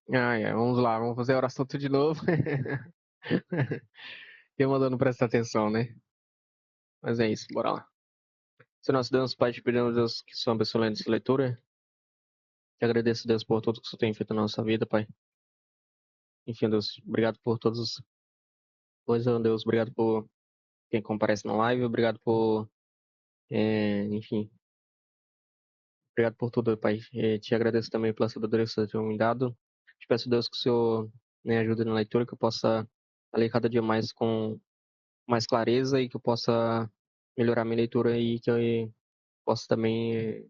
Vamos lá, vamos fazer a oração tudo de novo. Eu mandando prestar atenção, né? Mas é isso, bora lá. Se nós Deus, Pai, te pedimos, Deus, que sua abençoe nessa leitura. Te agradeço, Deus, por tudo que você tem feito na nossa vida, Pai. Enfim, Deus, obrigado por todas as coisas, Deus. Obrigado por quem comparece na live. Obrigado por, enfim, obrigado por tudo, Pai. Te agradeço também pela sabedoria que você tem me dado. Te peço, Deus, que o Senhor me ajude na leitura, que eu possa ler cada dia mais com mais clareza e que eu possa melhorar minha leitura e que eu possa também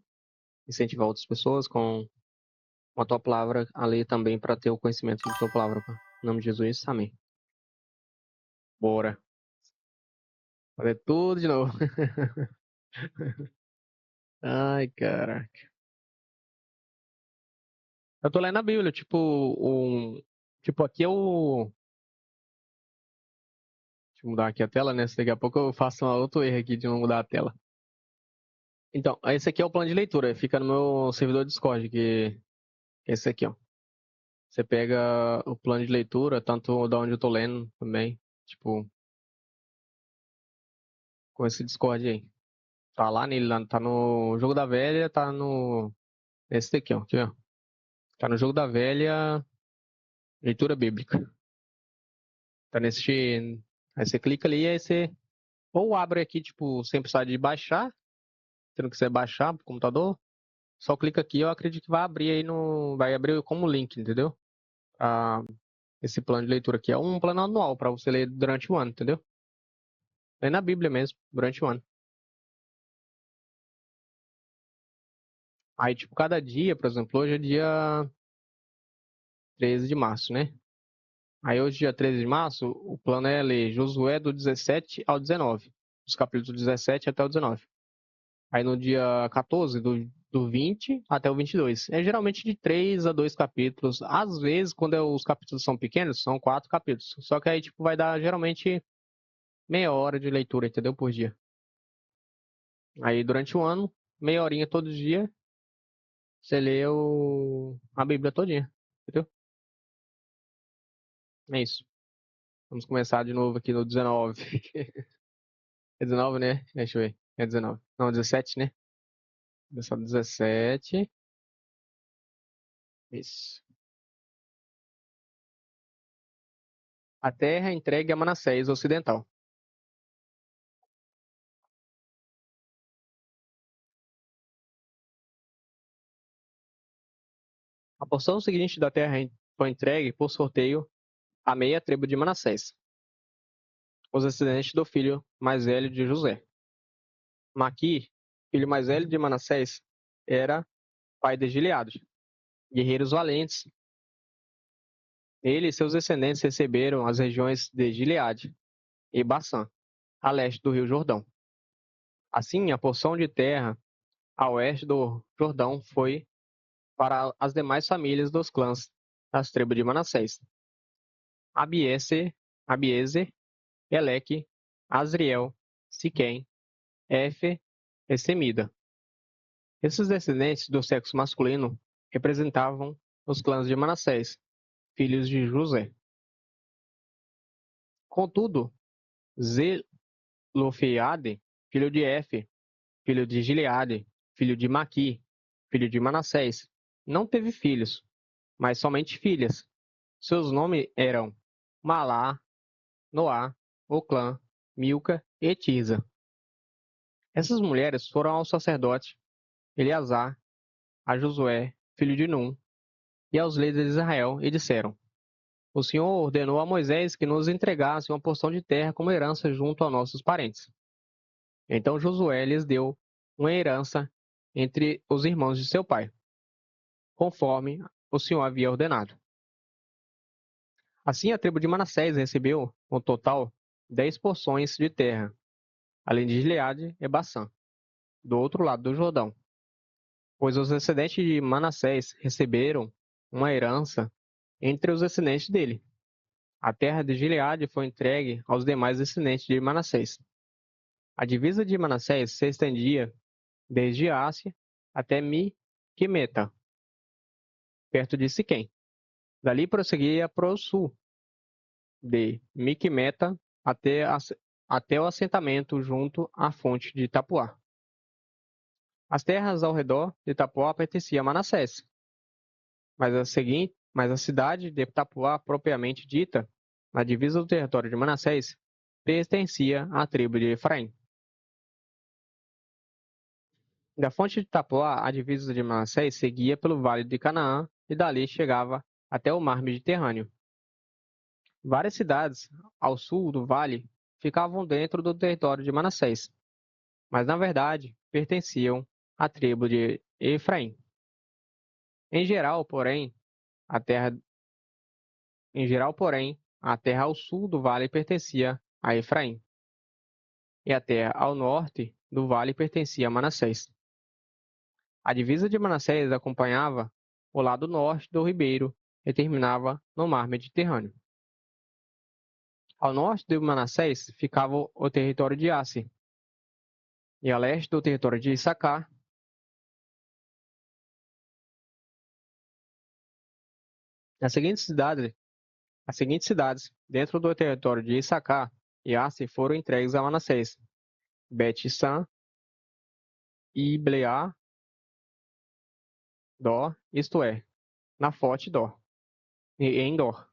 incentivar outras pessoas com a tua palavra a ler também para ter o conhecimento de tua palavra. Pai. Em nome de Jesus, amém. Bora. Fazer tudo de novo. Ai, caraca. Eu tô lendo a Bíblia, tipo, aqui é o. Deixa eu mudar aqui a tela, né? Se daqui a pouco eu faço um outro erro aqui de não mudar a tela. Então, esse aqui é o plano de leitura. Fica no meu servidor Discord, que é esse aqui, ó. Você pega o plano de leitura, tanto da onde eu tô lendo também, tipo, com esse Discord aí. Tá lá nele, tá no Jogo da Velha, tá no. Esse daqui, ó. Aqui, ó. Tá no Jogo da Velha, leitura bíblica. Tá nesse. Aí você clica ali e aí você. Ou abre aqui, tipo, sem precisar de baixar. Se não quiser baixar pro computador, só clica aqui, eu acredito que vai abrir aí no. Vai abrir como link, entendeu? Ah, esse plano de leitura aqui é um plano anual para você ler durante o ano, entendeu? É na Bíblia mesmo, durante o ano. Aí, tipo, cada dia, por exemplo, hoje é dia 13 de março, né? Aí hoje, dia 13 de março, o plano é ler Josué do 17 ao 19. Os capítulos do 17 até o 19. Aí no dia 14, do 20 até o 22. É geralmente de 3 a 2 capítulos. Às vezes, quando os capítulos são pequenos, são 4 capítulos. Só que aí, tipo, vai dar geralmente meia hora de leitura, entendeu? Por dia. Aí durante o ano, meia horinha todo dia, você lê a Bíblia todinha. Entendeu? É isso. Vamos começar de novo aqui no 19. É 19, né? Deixa eu ver. É 19. Não, 17, né? Começar no 17. Isso. A terra entregue a Manassés Ocidental. A porção seguinte da terra foi entregue por sorteio à meia tribo de Manassés, os descendentes do filho mais velho de José. Maqui, filho mais velho de Manassés, era pai de Gileade, guerreiros valentes. Ele e seus descendentes receberam as regiões de Gileade e Bassã, a leste do rio Jordão. Assim, a porção de terra a oeste do Jordão foi para as demais famílias dos clãs das tribos de Manassés: Abiezer, Eleque, Asriel, Siquém, Efe e Semida. Esses descendentes do sexo masculino representavam os clãs de Manassés, filhos de José. Contudo, Zelofeade, filho de Efe, filho de Gileade, filho de Maqui, filho de Manassés, não teve filhos, mas somente filhas. Seus nomes eram Malá, Noá, Oclã, Milca e Tisa. Essas mulheres foram ao sacerdote Eleazar, a Josué, filho de Num, e aos líderes de Israel, e disseram: O Senhor ordenou a Moisés que nos entregasse uma porção de terra como herança junto a nossos parentes. Então Josué lhes deu uma herança entre os irmãos de seu pai, conforme o Senhor havia ordenado. Assim a tribo de Manassés recebeu, no total, 10 porções de terra, além de Gileade e Bassã, do outro lado do Jordão, pois os descendentes de Manassés receberam uma herança entre os descendentes dele. A terra de Gileade foi entregue aos demais descendentes de Manassés. A divisa de Manassés se estendia desde Ásia até Miquimeta, perto de Siquém. Dali prosseguia para o sul, de Miquimeta até o assentamento junto à fonte de Itapuá. As terras ao redor de Itapuá pertenciam a Manassés, mas a cidade de Itapuá, propriamente dita, na divisa do território de Manassés, pertencia à tribo de Efraim. Da fonte de Itapuá, a divisa de Manassés seguia pelo vale de Canaã e dali chegava até o mar Mediterrâneo. Várias cidades ao sul do vale ficavam dentro do território de Manassés, mas na verdade pertenciam à tribo de Efraim. Em geral, porém, a terra a terra ao sul do vale pertencia a Efraim, e a terra ao norte do vale pertencia a Manassés. A divisa de Manassés acompanhava o lado norte do ribeiro e terminava no mar Mediterrâneo. Ao norte de Manassés ficava o território de Asser, e a leste do território de Issacar. As seguintes cidades dentro do território de Issacar e Asser foram entregues a Manassés: Bet-San, Ibleá, Dor, isto é, Nafote Dor, e Endor,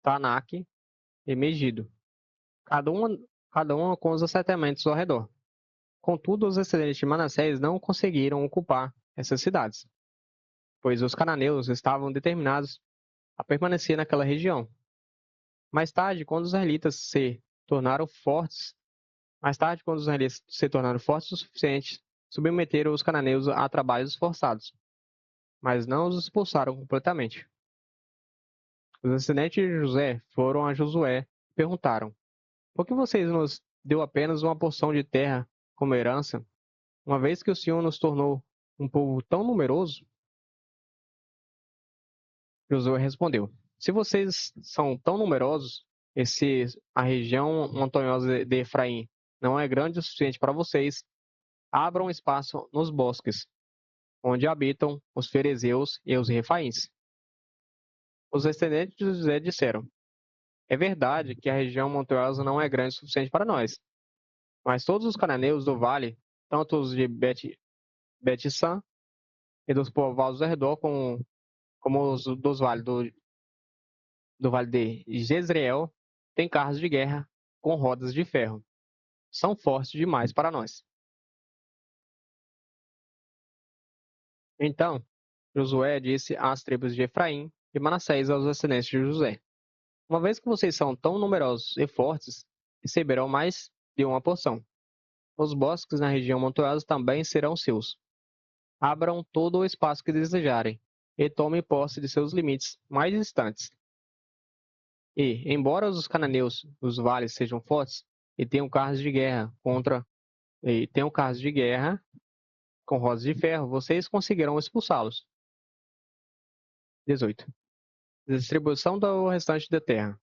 Tanak e Megido, cada uma, cada uma com os assentamentos ao redor. Contudo, os descendentes de Manassés não conseguiram ocupar essas cidades, pois os cananeus estavam determinados a permanecer naquela região. Mais tarde, quando os israelitas se tornaram fortes o suficiente, submeteram os cananeus a trabalhos forçados, mas não os expulsaram completamente. Os descendentes de José foram a Josué e perguntaram: por que vocês nos deu apenas uma porção de terra como herança, uma vez que o Senhor nos tornou um povo tão numeroso? Josué respondeu: se vocês são tão numerosos, e se a região montanhosa de Efraim não é grande o suficiente para vocês, abram espaço nos bosques, onde habitam os ferezeus e os refaíns. Os descendentes de José disseram: é verdade que a região montanhosa não é grande o suficiente para nós, mas todos os cananeus do vale, tanto os de Bet-San e dos povoados ao redor, como os dos vales do vale de Jezreel, têm carros de guerra com rodas de ferro. São fortes demais para nós. Então, Josué disse às tribos de Efraim e Manassés aos descendentes de José: uma vez que vocês são tão numerosos e fortes, receberão mais de uma porção. Os bosques na região montanhosa também serão seus. Abram todo o espaço que desejarem e tomem posse de seus limites mais distantes. E, embora os cananeus dos vales sejam fortes e tenham carros de guerra com rodas de ferro, vocês conseguirão expulsá-los. 18. Distribuição do restante da terra.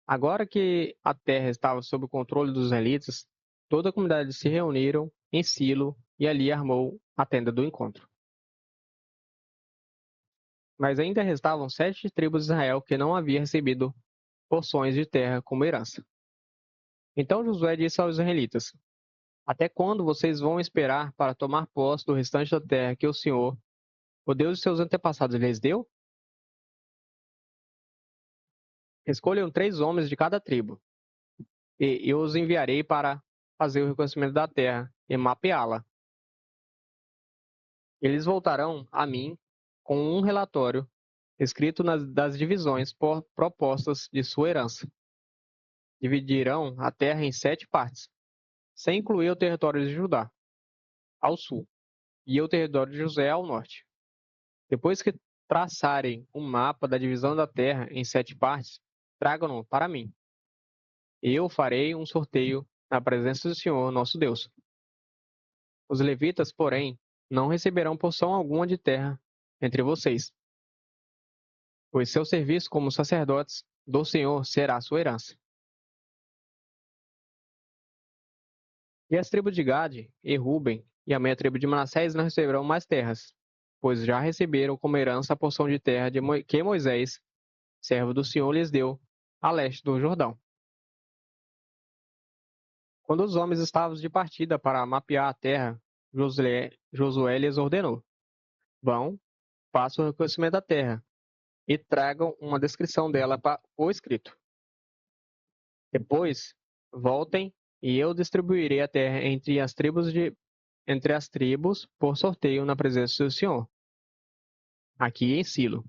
Agora que a terra estava sob o controle dos israelitas, toda a comunidade se reuniram em Silo e ali armou a tenda do encontro. Mas ainda restavam 7 tribos de Israel que não haviam recebido porções de terra como herança. Então Josué disse aos israelitas: até quando vocês vão esperar para tomar posse do restante da terra que o Senhor, o Deus de seus antepassados, lhes deu? Escolham 3 homens de cada tribo, e eu os enviarei para fazer o reconhecimento da terra e mapeá-la. Eles voltarão a mim com um relatório escrito das divisões propostas de sua herança. Dividirão a terra em 7 partes, sem incluir o território de Judá, ao sul, e o território de José ao norte. Depois que traçarem um mapa da divisão da terra em 7 partes, tragam-no para mim. Eu farei um sorteio na presença do Senhor, nosso Deus. Os levitas, porém, não receberão porção alguma de terra entre vocês, pois seu serviço como sacerdotes do Senhor será sua herança. E as tribos de Gade e Ruben e a meia tribo de Manassés não receberão mais terras, pois já receberam como herança a porção de terra que Moisés, servo do Senhor, lhes deu a leste do Jordão. Quando os homens estavam de partida para mapear a terra, Josué lhes ordenou: Vão, façam o reconhecimento da terra e tragam uma descrição dela por escrito. Depois, voltem e eu distribuirei a terra entre as tribos por sorteio na presença do Senhor, aqui em Silo.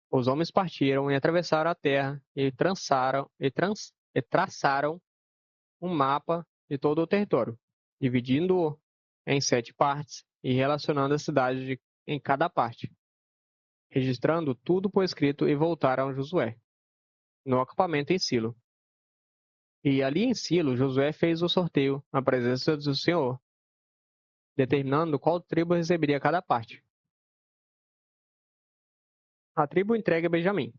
Os homens partiram e atravessaram a terra e traçaram um mapa de todo o território, dividindo-o em 7 partes e relacionando as cidades em cada parte, registrando tudo por escrito e voltaram a Josué, no acampamento em Silo. E ali em Silo, Josué fez o sorteio na presença do Senhor, determinando qual tribo receberia cada parte. A tribo entregue a Benjamim.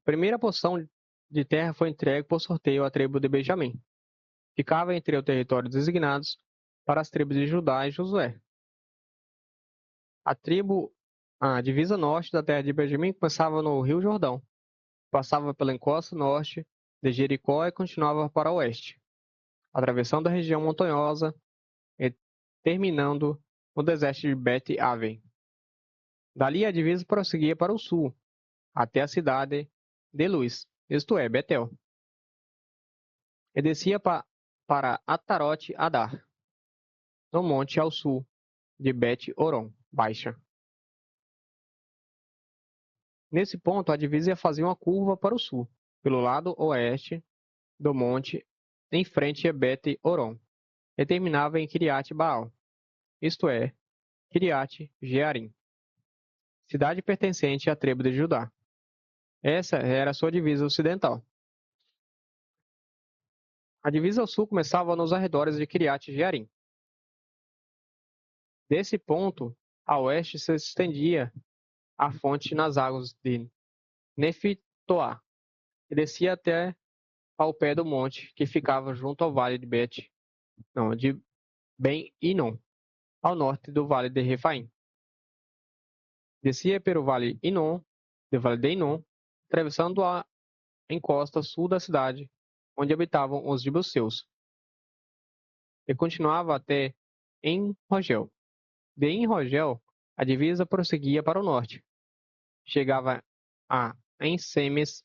A primeira porção de terra foi entregue por sorteio à tribo de Benjamim. Ficava entre os territórios designados para as tribos de Judá e Josué. A divisa norte da terra de Benjamim começava no Rio Jordão, passava pela encosta norte de Jericó e continuava para o oeste, atravessando a região montanhosa e terminando no deserto de Bet-Aven. Dali a divisa prosseguia para o sul, até a cidade de Luz, isto é, Betel, e descia para Atarote Adar, no monte ao sul de Bet-Oron, Baixa. Nesse ponto, a divisa fazia uma curva para o sul, pelo lado oeste do monte, em frente a Bet-Oron, e terminava em Kiriat Baal, isto é, Kiriat Jearim, cidade pertencente à tribo de Judá. Essa era a sua divisa ocidental. A divisa ao sul começava nos arredores de Kiriat Jearim. Desse ponto, a oeste se estendia a fonte nas águas de Nefitoá e descia até ao pé do monte que ficava junto ao vale de de Ben-Hinom, ao norte do vale de Refaim. Descia pelo vale de Hinom, atravessando a encosta sul da cidade, onde habitavam os jebuseus, e continuava até En-Rogel. De En-Rogel, a divisa prosseguia para o norte, chegava a En-Semes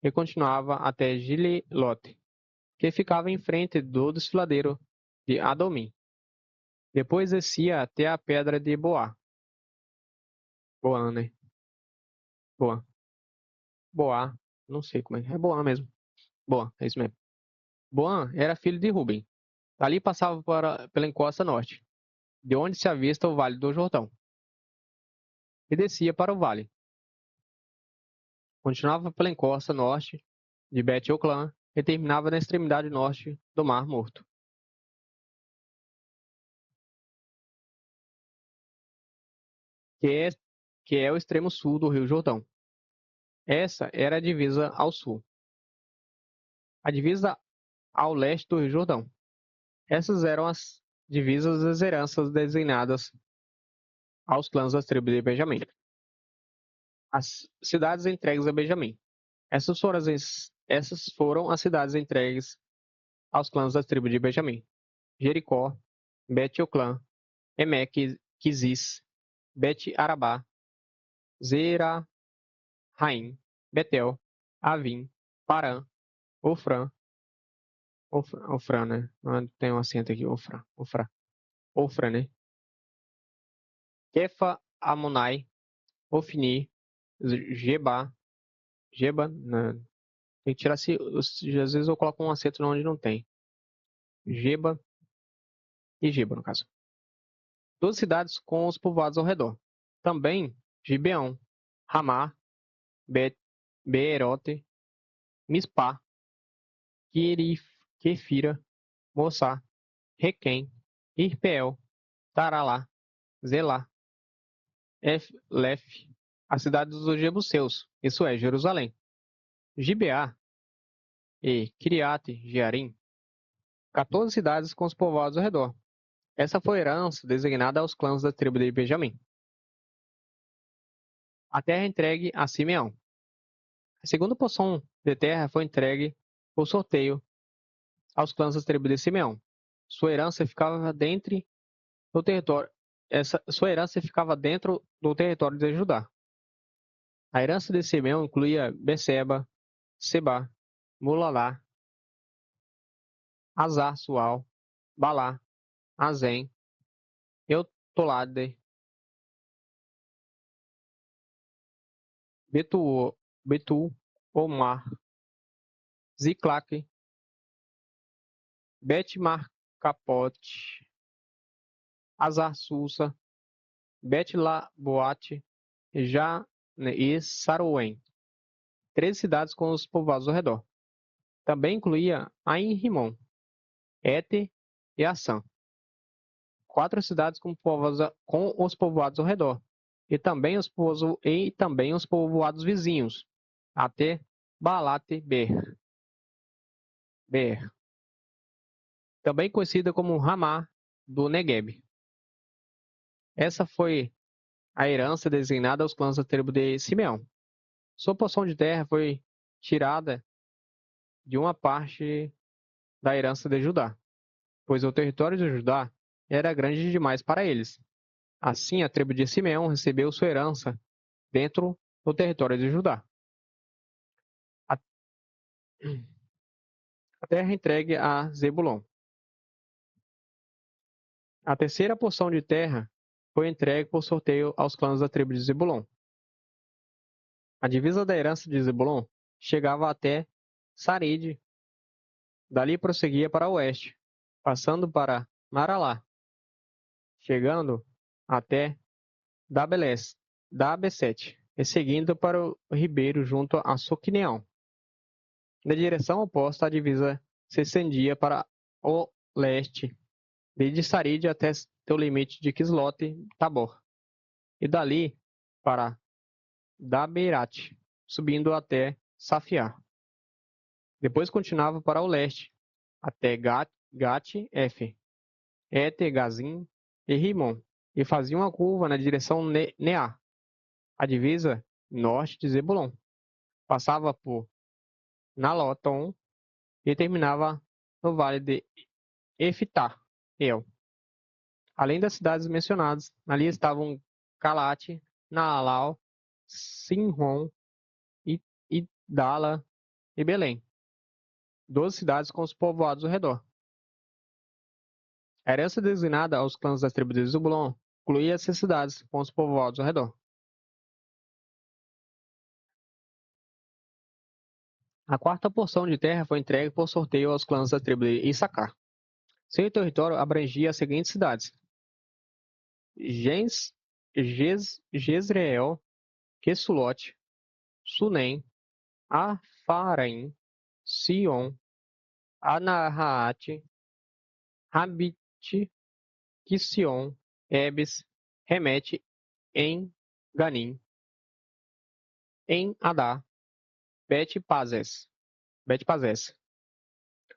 e continuava até Gilelote, que ficava em frente do desfiladeiro de Adomim. Depois descia até a pedra de Boá. Boã, né? Boa. Boá. Não sei como é. É Boá mesmo. Boa, é isso mesmo. Boã era filho de Ruben. Ali passava pela encosta norte, de onde se avista o Vale do Jordão, e descia para o vale. Continuava pela encosta norte de Bet-Oclã e terminava na extremidade norte do Mar Morto, que é, que é o extremo sul do Rio Jordão. Essa era a divisa ao sul. A divisa ao leste do Rio Jordão. Essas eram as divisas das heranças designadas aos clãs das tribos de Benjamim. As cidades entregues a Benjamim. Essas foram as cidades entregues aos clãs das tribos de Benjamim: Jericó, Bet-Oclã, Emek, Quizis, Bet-Arabá, Zerahaim, Betel, Avim, Parã, Ofrã, né? Não tem um acento aqui, Ofrã, né? Kefa, Amonai, Ofni, Geba, né? Tem que tirar se às vezes eu coloco um acento onde não tem. Geba e Geba, no caso. 12 cidades com os povoados ao redor. Também Gibeão, Ramá, Beerote, Mispá, Quefira, Moçá, Requém, Irpeel, Taralá, Zelá, Lef, as cidades dos jebuseus, isso é, Jerusalém, Gibeá e Kiriate Jearim, 14 cidades com os povoados ao redor. Essa foi a herança designada aos clãs da tribo de Benjamim. A terra entregue a Simeão. A segunda porção de terra foi entregue por sorteio aos clãs das tribos de Simeão. Sua herança ficava dentro do território. Sua herança ficava dentro do território de Judá. A herança de Simeão incluía Beceba, Seba, Mulalá, Azar Sual, Balá, Azem, Eutolade, Betul, Omar, Ziclac, Bet-Marcapote, Azar Susa, Bet-Laboate, Já e Saruém, 13 cidades com os povoados ao redor. Também incluía Ain-Rimon, Ete e Assã, 4 cidades com os povoados ao redor, e também os povoados vizinhos, até Baalat-Beer, também conhecida como Ramá do Negueb. Essa foi a herança designada aos clãs da tribo de Simeão. Sua porção de terra foi tirada de uma parte da herança de Judá, pois o território de Judá era grande demais para eles. Assim, a tribo de Simeão recebeu sua herança dentro do território de Judá. A terra entregue a Zebulon. A terceira porção de terra foi entregue por sorteio aos clãs da tribo de Zebulon. A divisa da herança de Zebulon chegava até Sarid. Dali prosseguia para o oeste, passando para Maralá, chegando até Dabesete e seguindo para o ribeiro junto a Soquineão. Na direção oposta, a divisa se estendia para o leste, desde Sarid até o limite de Quislote-Tabor, e dali para Dabeirate, subindo até Safiá. Depois continuava para o leste, até Gat-F, Et, Gazim e Rimon, e fazia uma curva na direção Neá, a divisa norte de Zebulon. Passava por Naloton e terminava no vale de Eftá, além das cidades mencionadas, ali estavam Calate, Naalau, Sinron, Idala e Belém, 12 cidades com os povoados ao redor. A herança designada aos clãs das tribos de Zebulon incluía essas cidades com os povoados ao redor. A quarta porção de terra foi entregue por sorteio aos clãs da tribo de Issacar. Seu território abrangia as seguintes cidades: Jezreel, Quesulote, Sunem, Afaraim, Sion, Anahaate, Rabite, Quision, Ebes, Remete, em Ganim, em Adá, Bet-Pazes.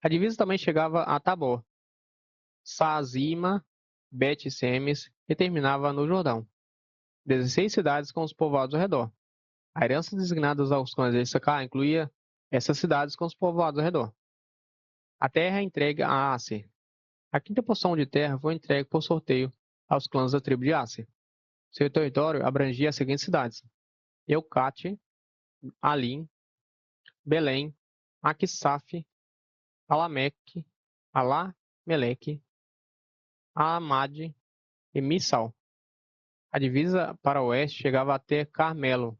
A divisa também chegava a Tabor, Saazima, Bet-Semes e terminava no Jordão. 16 cidades com os povoados ao redor. A herança designada aos clãs de Issacar incluía essas cidades com os povoados ao redor. A terra entregue a Aser. A quinta porção de terra foi entregue por sorteio aos clãs da tribo de Aser. Seu território abrangia as seguintes cidades: Eucate, Alim, Belém, Aquisaf, Alameque, Alameleque, Amade e Missal. A divisa para o oeste chegava até Carmelo,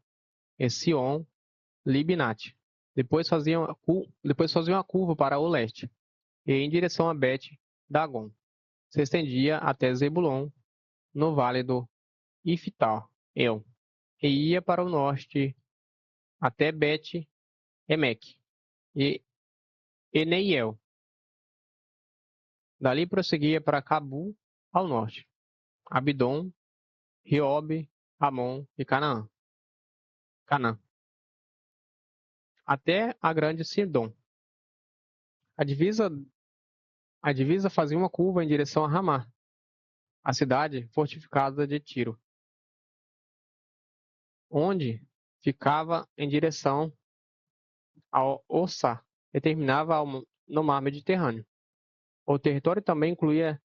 e Sion, Libnate. Depois fazia uma curva para o leste, e em direção a Bet-Dagon. Se estendia até Zebulon, no vale do Iftar, e ia para o norte até Bet-Emek e Eneiel. Dali prosseguia para Cabu, ao norte, Abidom, Riobe, Amon e Canaã, até a grande Sidom. A divisa fazia uma curva em direção a Ramá, a cidade fortificada de Tiro. onde ficava em direção ao Ossá e terminava no mar Mediterrâneo. O território também incluía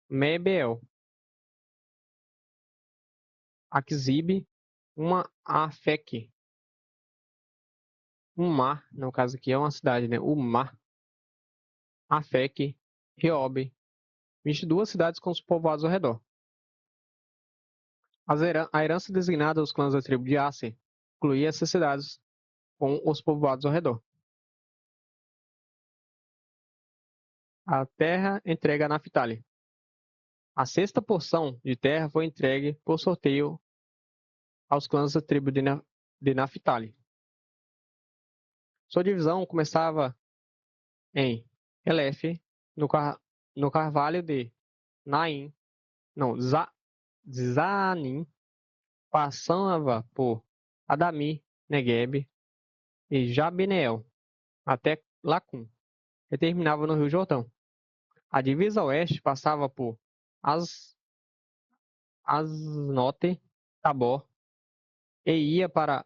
Mebel, Akzibe, uma Afek, um mar, no caso aqui é uma cidade, né? O mar, Afek, Reob, 22 cidades com os povoados ao redor. A herança designada aos clãs da tribo de Aser incluía essas cidades com os povoados ao redor. A terra entregue a Naphtali. A sexta porção de terra foi entregue por sorteio aos clãs da tribo de Naphtali. Sua divisão começava em Elef, no carvalho de Naim, não, Zanim, passava por Adami, Negueb e Jabneel, até Lacum, e terminava no Rio Jordão. A divisa oeste passava por Asnote, Tabor, e ia para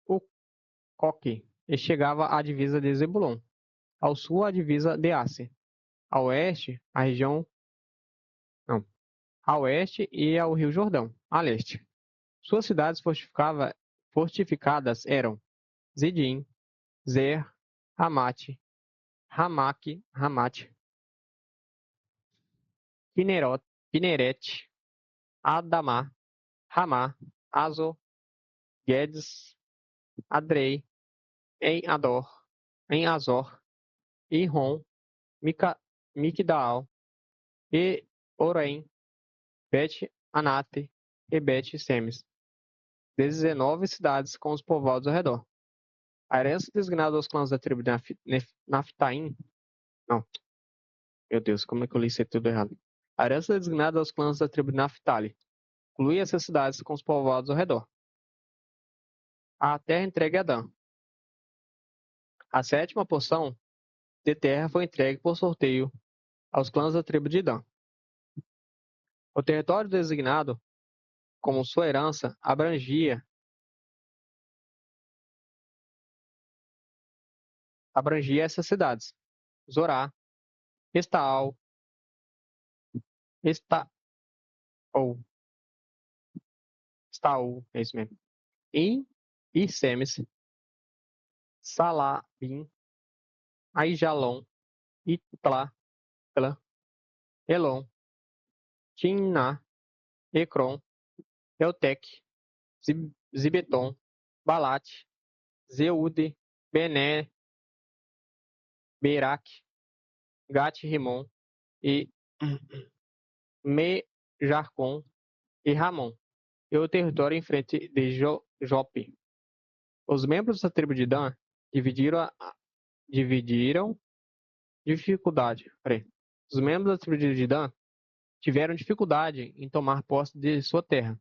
Ucoque, e chegava à divisa de Zebulon. Ao sul, a divisa de Aser. Ao oeste, a região... Não. A oeste e ao Rio Jordão, a leste. Suas cidades fortificadas eram Zidim, Zer, Hamate, Ramate, Kineret, Adamá, Ramá, Azo, Guedes, Adrei, em Azor, Irom, Migdal, e Orém, Bet Anate e Bet Semes. 19 cidades com os povoados ao redor. A herança designada aos clãs da tribo de Naphtaim. Não, meu Deus, como é que eu li isso tudo errado? A herança designada aos clãs da tribo de Naphtali inclui essas cidades com os povoados ao redor. A terra entregue a Dan. A sétima porção de terra foi entregue por sorteio aos clãs da tribo de Dan. O território designado como sua herança abrangia essas cidades: Zorá, Estaal, Estaú, é isso mesmo, e Semes, Salabim, Aijalon, Itla, Elon, Timná, Ecrom, Eutec, Zibeton, Balat, Zeude, Bené, Berak, Gat-Rimon e Mejarcon e Ramon, e o território em frente de Jope. Os membros da tribo de Dan dividiram dificuldade. Os membros da tribo de Dan tiveram dificuldade em tomar posse de sua terra.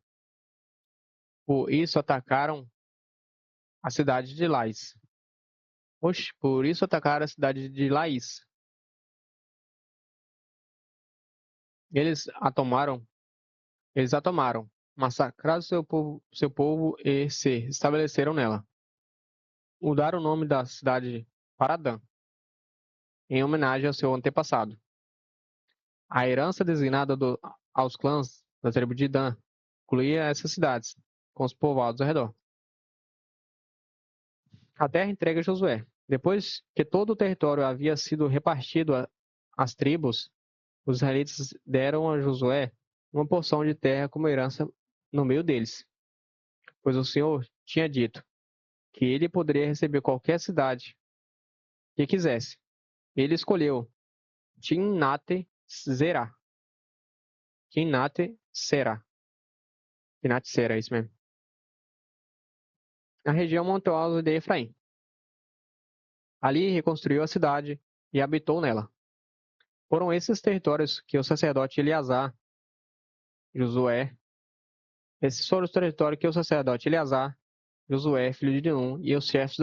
Por isso atacaram a cidade de Lais. Por isso atacaram a cidade de Laís. Eles a tomaram, massacraram seu povo e se estabeleceram nela. Mudaram o nome da cidade para Dan, em homenagem ao seu antepassado. A herança designada aos clãs da tribo de Dan incluía essas cidades, com os povoados ao redor. A terra entregue a Josué. Depois que todo o território havia sido repartido às tribos, os israelitas deram a Josué uma porção de terra como herança no meio deles, pois o Senhor tinha dito que ele poderia receber qualquer cidade que quisesse. Ele escolheu Timnat-Será. Timnat-Será. Timnat-Será, é isso mesmo. Na região montanhosa de Efraim. Ali reconstruiu a cidade e habitou nela. Foram esses territórios que o sacerdote Eleazar, Josué, esses foram os territórios que o sacerdote Eleazar, Josué, filho de Nun, e os chefes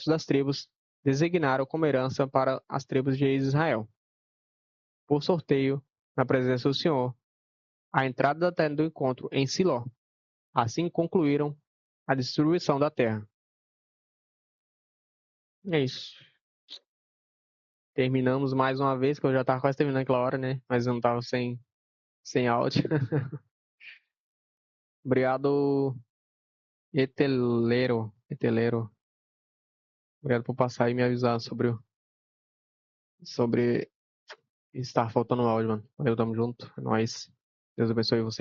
das tribos designaram como herança para as tribos de Israel, por sorteio, na presença do Senhor, a entrada da tenda do encontro em Siló. Assim concluíram a distribuição da terra. É isso. Terminamos mais uma vez, que eu já tava quase terminando aquela hora, né? Mas eu não tava sem áudio. Obrigado, Eteleiro. Obrigado por passar e me avisar sobre estar faltando áudio, mano. Valeu, tamo junto. É nóis. Deus abençoe você.